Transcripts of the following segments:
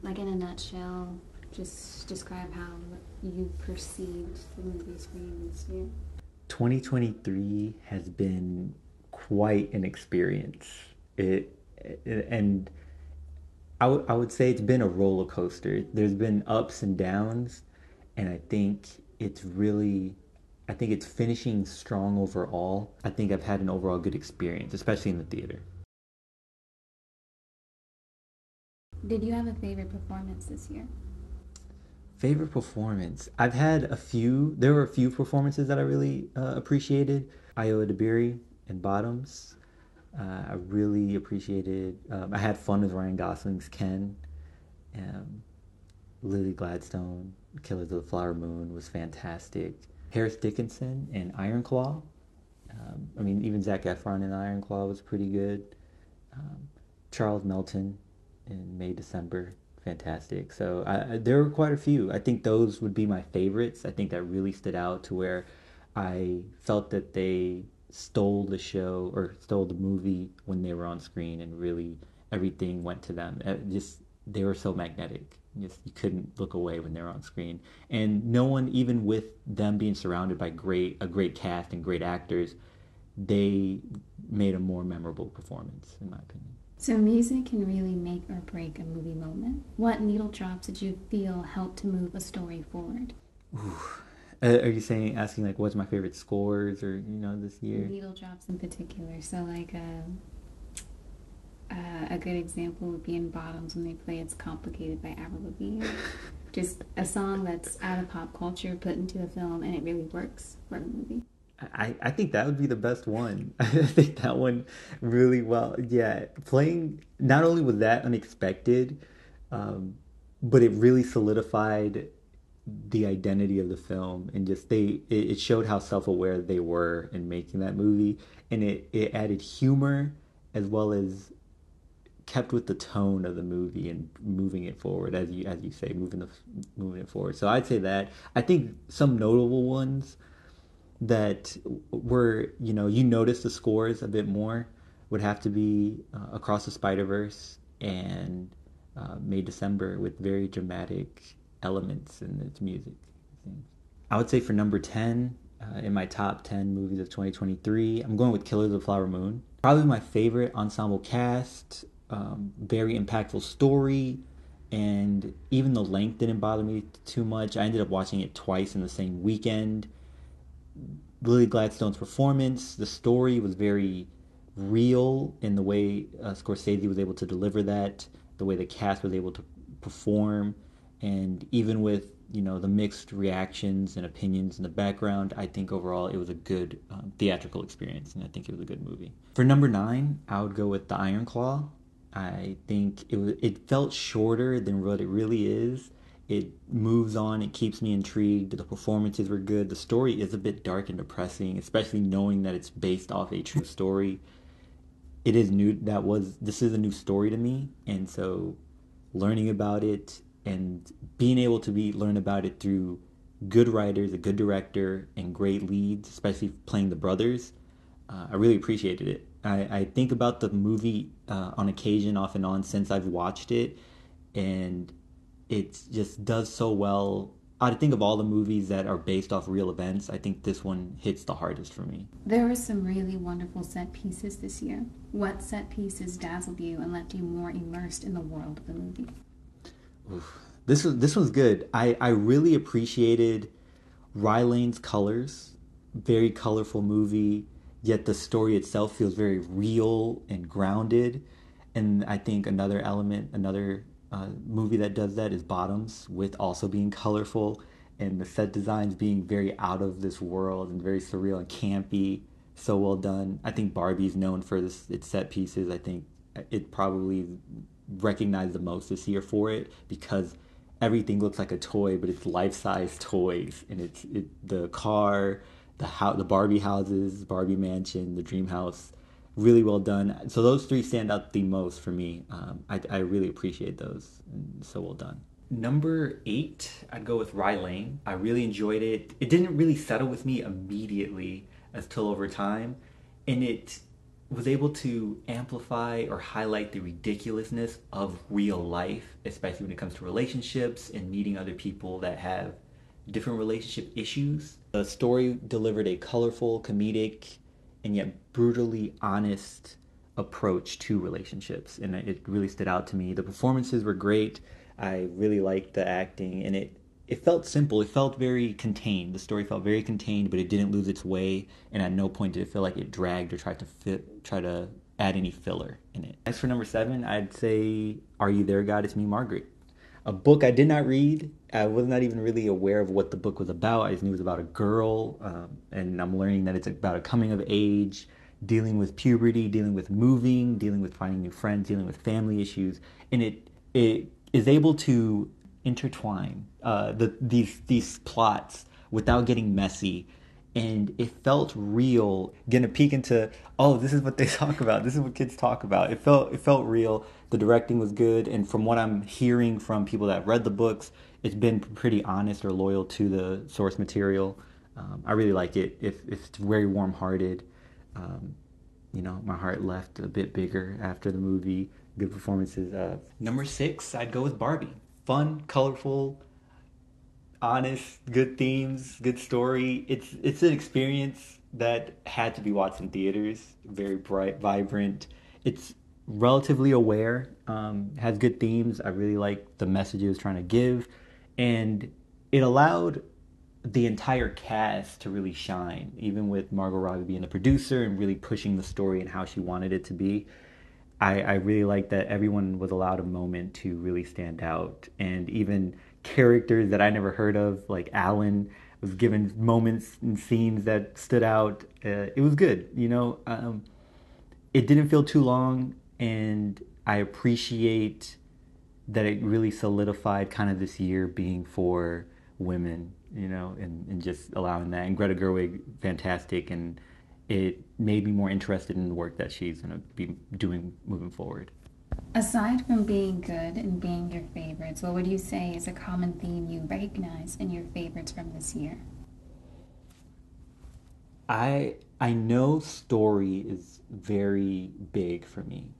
Like in a nutshell, just describe how you perceived the movie screen this year. 2023 has been quite an experience. It and I would say it's been a roller coaster. There's been ups and downs, and I think it's finishing strong overall. I think I've had an overall good experience, especially in the theater. Did you have a favorite performance this year? Favorite performance? I've had a few. There were a few performances that I really appreciated. Iowa DeBerry in Bottoms. I really appreciated. I had fun with Ryan Gosling's Ken. Um, Lily Gladstone, Killers of the Flower Moon was fantastic. Harris Dickinson in Iron Claw. I mean, even Zac Efron in Iron Claw was pretty good. Um, Charles Melton in May December, fantastic. So there were quite a few. I think those would be my favorites. I think that really stood out to where I felt that they stole the show or stole the movie when they were on screen, and really everything went to them. Just they were so magnetic. Just you couldn't look away when they were on screen, and no one, even with them being surrounded by a great cast and great actors, they made a more memorable performance, in my opinion. So, music can really make or break a movie moment. What needle drops did you feel helped to move a story forward? Ooh. Are you saying asking like what's my favorite scores or this year? Needle drops in particular. So, like a good example would be in Bottoms when they play "It's Complicated" by Avril Lavigne. Just a song that's out of pop culture put into a film, and it really works for the movie. I think that would be the best one. I think that one really well. Yeah, playing not only was that unexpected, um, but it really solidified the identity of the film, and just it showed how self-aware they were in making that movie, and it added humor as well as kept with the tone of the movie and moving it forward, as you say, moving it forward. So I'd say that. I think some notable ones that were, you notice the scores a bit more would have to be Across the Spider Verse and May December, with very dramatic elements in its music. I would say for number 10 in my top 10 movies of 2023, I'm going with Killers of the Flower Moon. Probably my favorite ensemble cast, very impactful story, and even the length didn't bother me too much. I ended up watching it twice in the same weekend. Lily Gladstone's performance, the story was very real in the way Scorsese was able to deliver that, the way the cast was able to perform, and even with the mixed reactions and opinions in the background, I think overall it was a good theatrical experience, and I think it was a good movie. For number 9, I would go with The Iron Claw. I think it felt shorter than what it really is. It moves on. It keeps me intrigued. The performances were good. The story is a bit dark and depressing, especially knowing that it's based off a true story. It is new. This is a new story to me, and so learning about it and being able to be learn about it through good writers, a good director, and great leads, especially playing the brothers, I really appreciated it. I think about the movie on occasion, off and on, since I've watched it, and it just does so well. I think of all the movies that are based off real events, I think this one hits the hardest for me. There were some really wonderful set pieces this year. What set pieces dazzled you and left you more immersed in the world of the movie? Oof. This one's good. I really appreciated Rylane's colors. Very colorful movie, yet the story itself feels very real and grounded. And I think another movie that does that is Bottoms, with also being colorful and the set designs being very out of this world and very surreal and campy. So well done. I think Barbie's known for its set pieces. I think it probably recognized the most this year for it, because everything looks like a toy, but it's life-size toys, and the car, the Barbie houses, Barbie mansion, the dream house, really well done. So those three stand out the most for me. I really appreciate those, and so well done. Number 8, I'd go with Rye Lane. I really enjoyed it. It didn't really settle with me immediately until over time, and was able to amplify or highlight the ridiculousness of real life, especially when it comes to relationships and meeting other people that have different relationship issues. The story delivered a colorful, comedic, and yet brutally honest approach to relationships, and it really stood out to me. The performances were great. I really liked the acting, and it felt simple. It felt very contained. The story felt very contained, but it didn't lose its way, and at no point did it feel like it dragged or try to add any filler in it. As for number 7, I'd say Are You There, God? It's Me, Margaret. A book I did not read. I was not even really aware of what the book was about. I just knew it was about a girl, and I'm learning that it's about a coming of age, dealing with puberty, dealing with moving, dealing with finding new friends, dealing with family issues, and it is able to intertwine these plots without getting messy, and it felt real. Getting a peek into, oh, this is what they talk about. This is what kids talk about. It felt real. The directing was good, and from what I'm hearing from people that read the books, it's been pretty honest or loyal to the source material. I really like it. It's very warm-hearted. Um, my heart left a bit bigger after the movie. Good performances. Number 6, I'd go with Barbie. Fun, colorful, honest, good themes, good story. It's an experience that had to be watched in theaters. Very bright, vibrant. It's relatively aware. Has good themes. I really like the message it was trying to give, and it allowed the entire cast to really shine, even with Margot Robbie being the producer and really pushing the story and how she wanted it to be. I really like that everyone was allowed a moment to really stand out, and even characters that I never heard of, like Alan, was given moments and scenes that stood out. It was good, it didn't feel too long, and I appreciate that it really solidified kind of this year being for women, and just allowing that. And Greta Gerwig, fantastic, and it made me more interested in the work that she's going to be doing moving forward. Aside from being good and being your favorites, what would you say is a common theme you recognize in your favorites from this year? I know story is very big for me.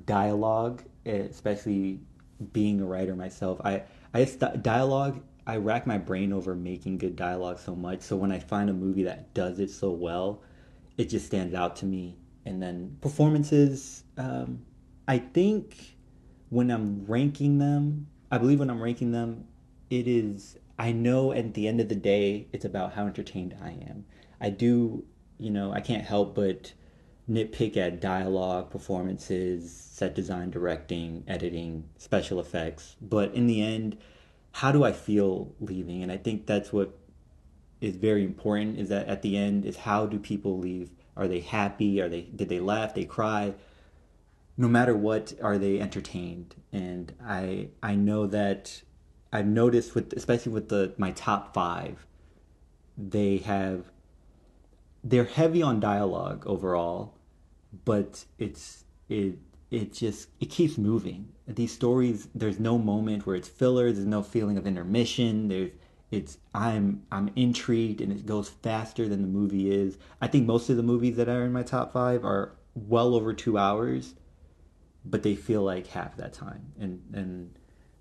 Dialogue, especially being a writer myself, dialogue. I rack my brain over making good dialogue so much. So when I find a movie that does it so well, it just stands out to me. And then performances. I think when I'm ranking them, I believe when I'm ranking them, it is. I know at the end of the day, it's about how entertained I am. I do, I can't help but nitpick at dialogue, performances, set design, directing, editing, special effects. But in the end, how do I feel leaving? And I think that's what is very important, is that at the end is how do people leave? Are they happy? Did they laugh? They cry? No matter what, are they entertained? And I know that I've noticed with, especially with my top 5, they have they're heavy on dialogue overall, but it keeps moving. These stories, there's no moment where it's filler. There's no feeling of intermission. I'm intrigued, and it goes faster than the movie is. I think most of the movies that are in my top 5 are well over 2 hours, but they feel like half that time. And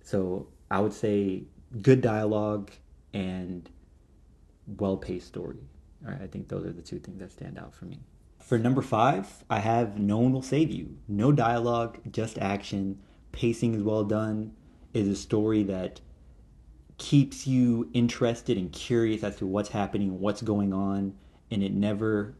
so I would say good dialogue and well paced story. All right, I think those are the two things that stand out for me. For number 5, I have No One Will Save You. No dialogue, just action. Pacing is well done. It is a story that keeps you interested and curious as to what's happening, what's going on, and it never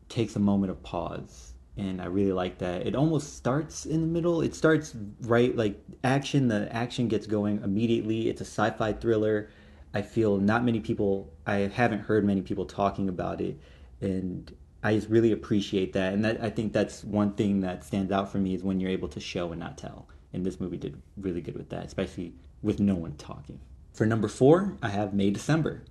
takes a moment of pause. And I really like that. It almost starts in the middle. It starts right, like action. The action gets going immediately. It's a sci-fi thriller. I feel not many people, I haven't heard many people talking about it. And I just really appreciate that. And I think that's one thing that stands out for me, is when you're able to show and not tell. And this movie did really good with that, especially with no one talking. For number 4, I have May December.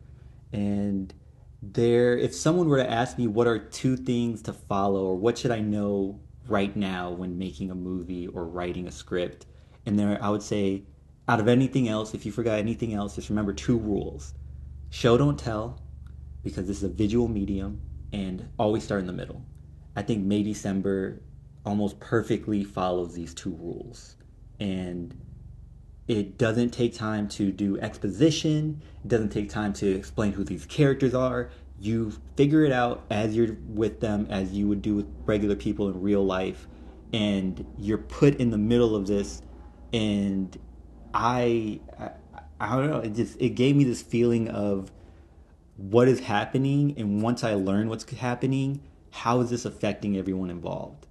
And if someone were to ask me what are 2 things to follow, or what should I know right now when making a movie or writing a script, and there I would say, out of anything else, if you forgot anything else, just remember 2 rules. Show, don't tell, because this is a visual medium, and always start in the middle. I think May December almost perfectly follows these two rules. And it doesn't take time to do exposition. It doesn't take time to explain who these characters are. You figure it out as you're with them, as you would do with regular people in real life, and you're put in the middle of this. And I, I don't know. It gave me this feeling of what is happening, and once I learn what's happening, how is this affecting everyone involved?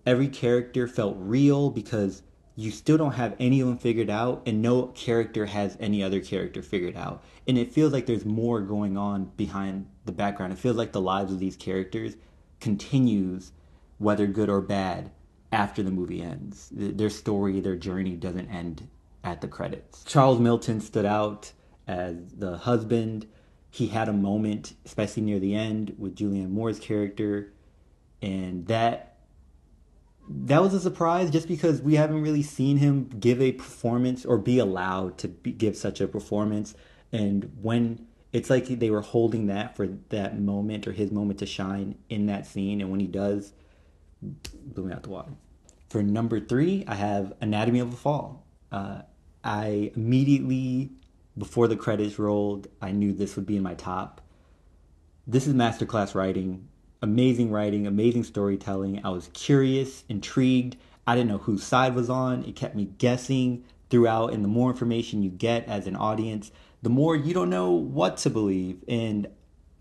Every character felt real because you still don't have any of them figured out, and no character has any other character figured out. And it feels like there's more going on behind the background. It feels like the lives of these characters continues, whether good or bad, after the movie ends. Their story, their journey doesn't end at the credits. Charles Milton stood out as the husband. He had a moment, especially near the end, with Julianne Moore's character, and that was a surprise just because we haven't really seen him give a performance or be allowed to give such a performance. And when it's like they were holding that for that moment or his moment to shine in that scene, and when he does, blew me out the water. For number 3, I have Anatomy of a Fall. I immediately, before the credits rolled, I knew this would be in my top. This is masterclass writing, amazing storytelling. I was curious, intrigued. I didn't know whose side was on. It kept me guessing throughout. And the more information you get as an audience, the more you don't know what to believe. And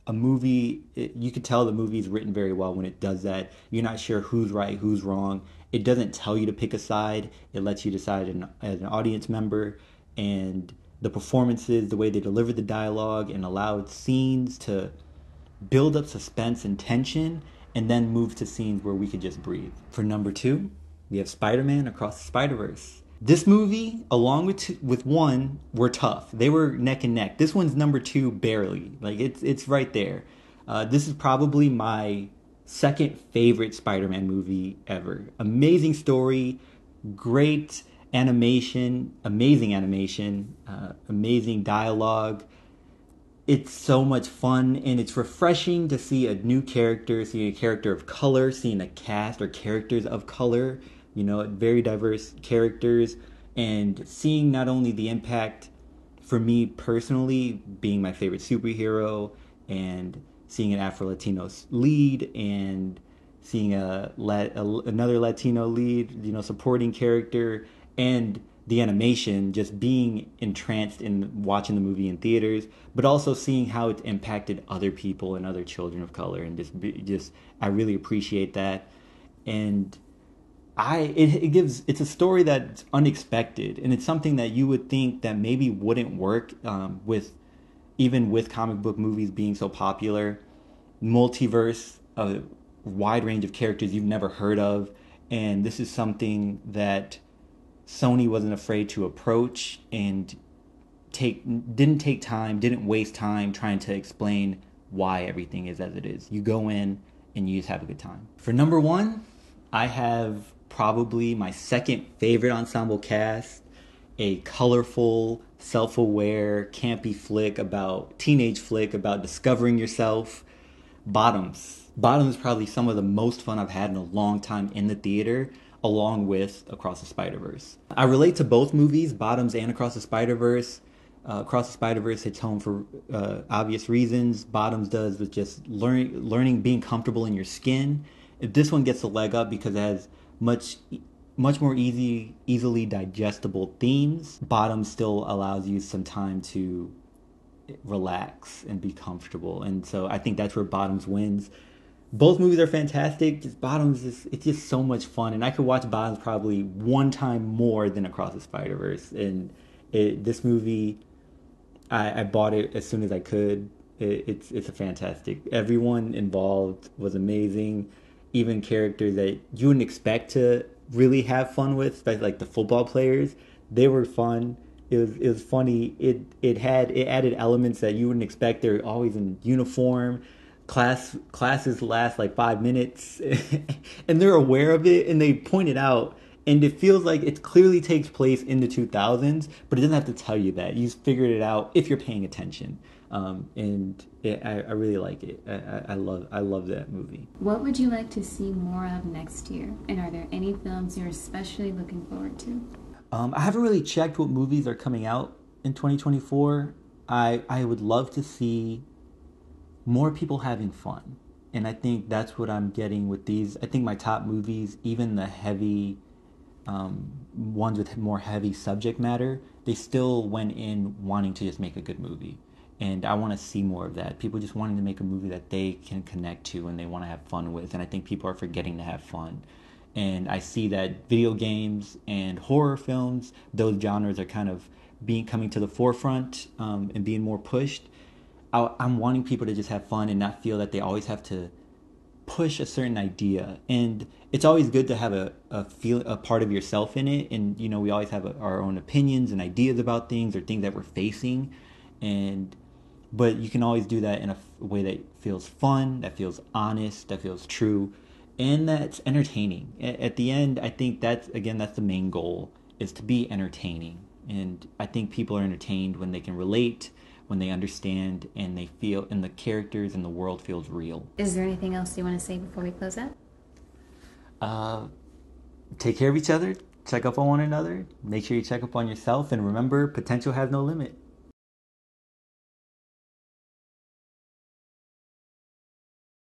a movie, you could tell the movie is written very well when it does that. You're not sure who's right, who's wrong. It doesn't tell you to pick a side. It lets you decide as an audience member. And the performances, the way they deliver the dialogue and allowed scenes to build up suspense and tension, and then move to scenes where we could just breathe. For number 2, we have Spider-Man Across the Spider-Verse. This movie, along with 1, were tough. They were neck and neck. This one's number 2 barely. Like it's right there. This is probably my second favorite Spider-Man movie ever. Amazing story, great animation, amazing dialogue. It's so much fun, and it's refreshing to see a new character, see a character of color, seeing a cast or characters of color, very diverse characters, and seeing not only the impact for me personally, being my favorite superhero, and seeing an Afro-Latino lead, and seeing another Latino lead, supporting character, and the animation, just being entranced in watching the movie in theaters, but also seeing how it's impacted other people and other children of color, and I really appreciate that. And it's a story that's unexpected, and it's something that you would think that maybe wouldn't work with comic book movies being so popular. Multiverse, a wide range of characters you've never heard of, and this is something that Sony wasn't afraid to approach and didn't waste time trying to explain why everything is as it is. You go in and you just have a good time. For number 1, I have probably my second favorite ensemble cast, a colorful, self-aware, campy teenage flick about discovering yourself, Bottoms. Bottoms is probably some of the most fun I've had in a long time in the theater, along with Across the Spider-Verse. I relate to both movies, Bottoms and Across the Spider-Verse. Across the Spider-Verse hits home for obvious reasons. Bottoms does with just learning, being comfortable in your skin. This one gets a leg up because it has much more easily digestible themes. Bottoms still allows you some time to relax and be comfortable. And so I think that's where Bottoms wins. Both movies are fantastic. It's just so much fun, and I could watch Bottoms probably one time more than Across the Spider-Verse. And this movie, I bought it as soon as I could. It's a fantastic. Everyone involved was amazing, even characters that you wouldn't expect to really have fun with, especially like the football players. They were fun. It was funny. It added elements that you wouldn't expect. They're always in uniform. Classes last like 5 minutes, and they're aware of it, and they point it out, And it feels like it clearly takes place in the 2000s, but it doesn't have to tell you that. You figured it out if you're paying attention. I really like it. I love that movie. What would you like to see more of next year? And are there any films you're especially looking forward to? I haven't really checked what movies are coming out in 2024. I would love to see more people having fun. And I think that's what I'm getting with these. I think my top movies, even the heavy ones with more heavy subject matter, they still went in wanting to just make a good movie. And I want to see more of that. People just wanting to make a movie that they can connect to and they want to have fun with. And I think people are forgetting to have fun. And I see that video games and horror films, those genres are kind of being coming to the forefront and being more pushed. I'm wanting people to just have fun and not feel that they always have to push a certain idea. And it's always good to have a part of yourself in it. And you know, we always have our own opinions and ideas about things or things that we're facing. And but you can always do that in a way that feels fun, that feels honest, that feels true, and that's entertaining. At the end, I think that's the main goal, is to be entertaining. And I think people are entertained when they can relate, when they understand, and they feel, and the characters and the world feels real. Is there anything else you want to say before we close out? Take care of each other, check up on one another, make sure you check up on yourself, and remember, potential has no limit.